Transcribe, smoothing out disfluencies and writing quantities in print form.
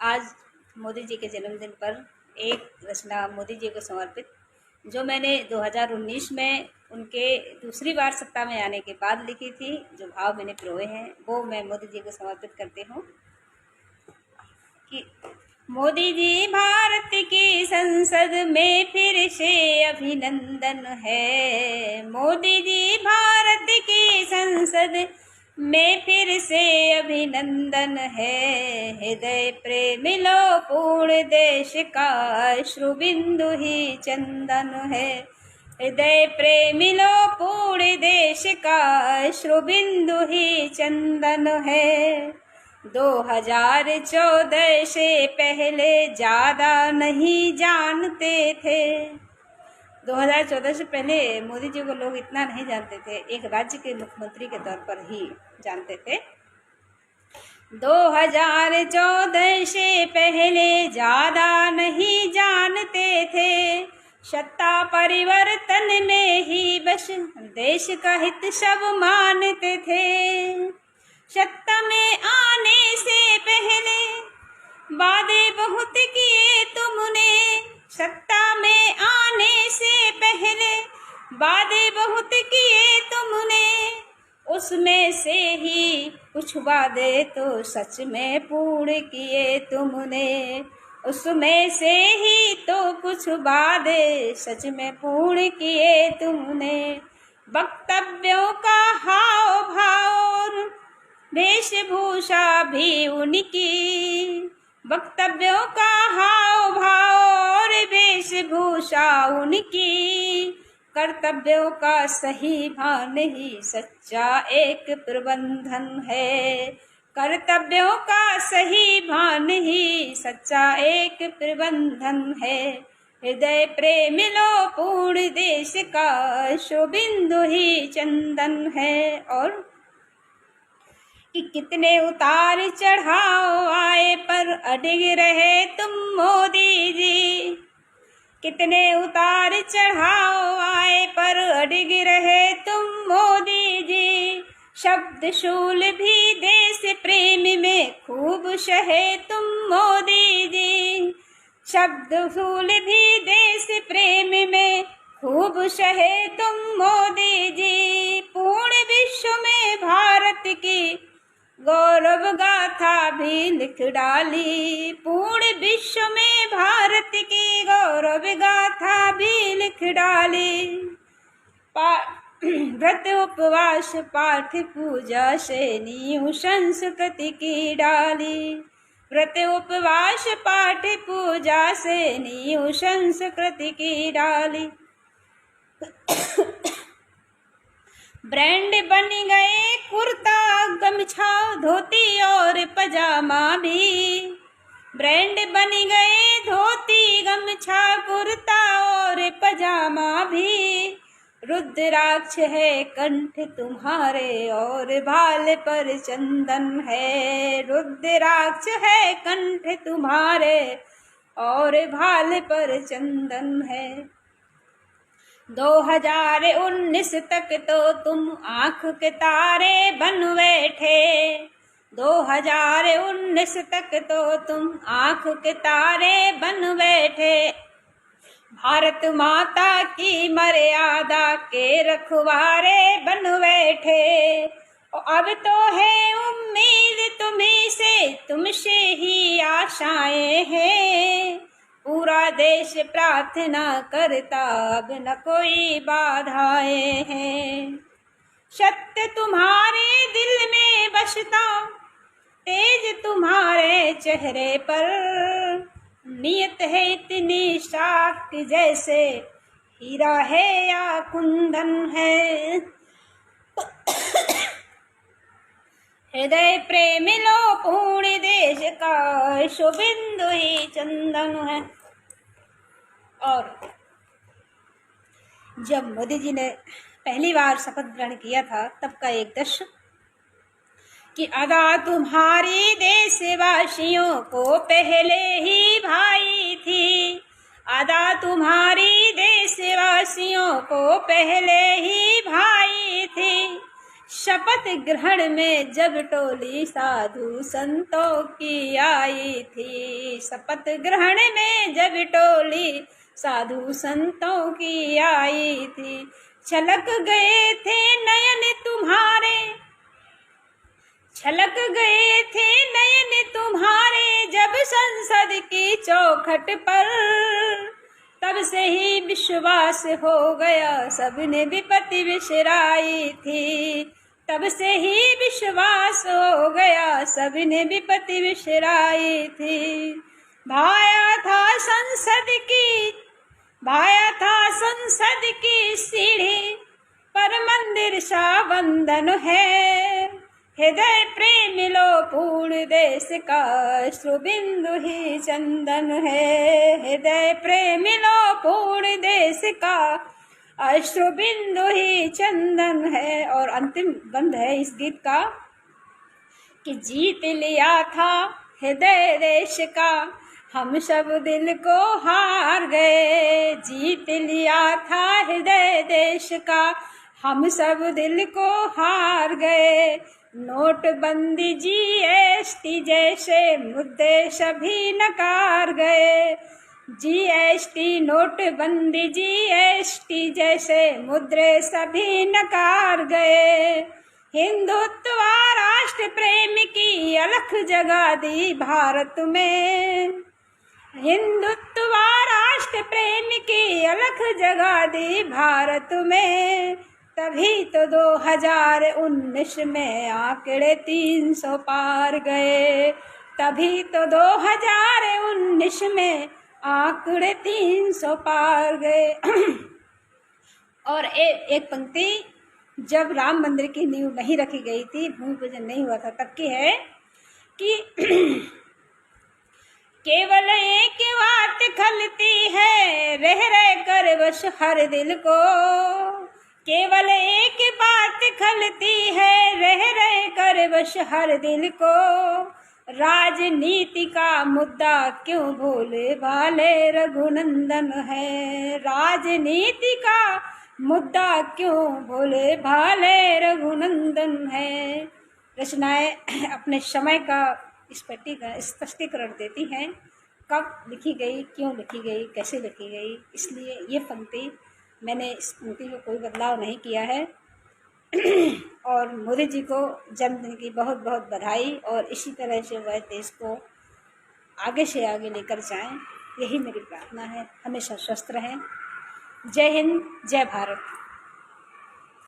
आज मोदी जी के जन्मदिन पर एक रचना मोदी जी को समर्पित, जो मैंने 2019 में उनके दूसरी बार सत्ता में आने के बाद लिखी थी, जो भाव मैंने पिरोए हैं वो मैं मोदी जी को समर्पित करती हूँ। कि मोदी जी भारत की संसद में फिर से अभिनंदन है। मोदी जी भारत की संसद में फिर से अभिनंदन है। हृदय प्रेम लो पूर्ण देश का अश्रु बिंदु ही चंदन है। हृदय प्रेम लो पूर्ण देश का अश्रु बिंदु ही चंदन है। 2014 से पहले ज्यादा नहीं जानते थे। 2014 से पहले मोदी जी को लोग इतना नहीं जानते थे, एक राज्य के मुख्यमंत्री के तौर पर ही जानते थे। 2014 से पहले ज्यादा नहीं जानते थे। सत्ता परिवर्तन में ही बस देश का हित सब मानते थे। सत्ता में आने से पहले वादे बहुत किए तुमने। सत्ता में आने से पहले वादे बहुत किए तुमने। उसमें से ही कुछ वादे तो सच में पूर्ण किए तुमने। उसमें से ही तो कुछ वादे सच में पूर्ण किए तुमने। वक्तव्यों का हाव भाव वेशभूषा भी उनकी। वक्तव्यों का हाव भाव और वेशभूषा उनकी। कर्तव्यों का सही भान ही सच्चा एक प्रबंधन है। कर्तव्यों का सही भान ही सच्चा एक प्रबंधन है। हृदय प्रेम लो पूर्ण देश का शोभिंदु ही चंदन है। और कि कितने उतार चढ़ाव आए पर अडिग रहे तुम मोदी जी। कितने उतार चढ़ाव आए पर अडिग रहे तुम मोदी जी। शब्द शूल भी देश प्रेम में खूब सहे तुम मोदी जी। शब्द शूल भी देश प्रेम में खूब सहे तुम मोदी जी। पूर्ण विश्व में भारत की गौरव गाथा भी लिख डाली। पूर्ण विश्व में भारत की गौरव गाथा भी लिख डाली। व्रत उपवास पाठ पूजा से नींव संस्कृति की डाली। व्रत उपवास पाठ पूजा से नींव संस्कृति की डाली। ब्रांड बन गए कुर्ता गमछा धोती और पजामा भी। ब्रांड बन गए धोती गमछा कुर्ता और पजामा भी। रुद्राक्ष है कंठ तुम्हारे और भाल पर चंदन है। रुद्राक्ष है कंठ तुम्हारे और भाल पर चंदन है। 2019 तक तो तुम आँख के तारे बन बैठे। 2019 तक तो तुम आँख के तारे बन बैठे। भारत माता की मर्यादा के रखवारे बन बैठे। और अब तो है उम्मीद तुम्हीं से, तुमसे ही आशाएं हैं। पूरा देश प्रार्थना करता अब न कोई बाधाएं हैं। सत्य तुम्हारे दिल में बसता तेज तुम्हारे चेहरे पर। नियत है इतनी साख जैसे हीरा है या कुंदन है। हृदय प्रेम लो पूर्ण देश का शुभिंदु ही चंदन है। और जब मोदी जी ने पहली बार शपथ ग्रहण किया था तब का एक दृश्य कि अदा तुम्हारी देशवासियों को पहले ही भाई थी। अदा तुम्हारी देशवासियों को पहले ही भाई थी। शपथ ग्रहण में जब टोली साधु संतों की आई थी, शपथ ग्रहण में जब टोली साधु संतों की आई थी, छलक गए थे नयन तुम्हारे, छलक गए थे नयन तुम्हारे जब संसद की चौखट पर, तब से ही विश्वास हो गया सबने विपत्ति विसराई थी, तब से ही विश्वास हो गया सबने विपत्ति विसराई थी। भाया था संसद की सीढ़ी पर मंदिर सा बंधन है, हृदय प्रेम लो पूर्ण देश का अश्रुबिंदु ही चंदन है, हृदय प्रेम लो पूर्ण देश का अश्रुबिंदु ही चंदन है। और अंतिम बंद है इस गीत का कि जीत लिया था हृदय देश का, हम सब दिल को हार गए, जीत लिया था हृदय देश का, हम सब दिल को हार गए। नोटबंदी जीएसटी जैसे मुद्दे सभी नकार गए, जीएसटी नोटबंदी जीएसटी जैसे मुद्दे सभी नकार गए। हिंदुत्व राष्ट्र प्रेम की अलख जगा दी भारत में, हिंदुत्व राष्ट्र प्रेम की अलख जगा दी भारत में, तभी तो 2019 में आंकड़े 300 पार गए, तभी तो 2019 में आंकड़े 300 पार गए। और एक पंक्ति जब राम मंदिर की नींव नहीं रखी गई थी, भूमि पूजन नहीं हुआ था, तब की है कि केवल एक बात खलती है रह रह कर बस हर दिल को, केवल एक बात खलती है रह रह कर बस हर दिल को, राजनीति का मुद्दा क्यों भोले भाले रघुनंदन है, राजनीति का मुद्दा क्यों भोले भाले रघुनंदन है। रचनाएं अपने समय का स्पष्टीकरण देती हैं, कब लिखी गई, क्यों लिखी गई, कैसे लिखी गई, इसलिए ये पंक्ति मैंने इस पंक्ति में कोई बदलाव नहीं किया है। और मोदी जी को जन्मदिन की बहुत बहुत बधाई, और इसी तरह से वह देश को आगे से आगे लेकर जाएं, यही मेरी प्रार्थना है। हमेशा स्वस्थ रहें। जय हिंद, जय भारत।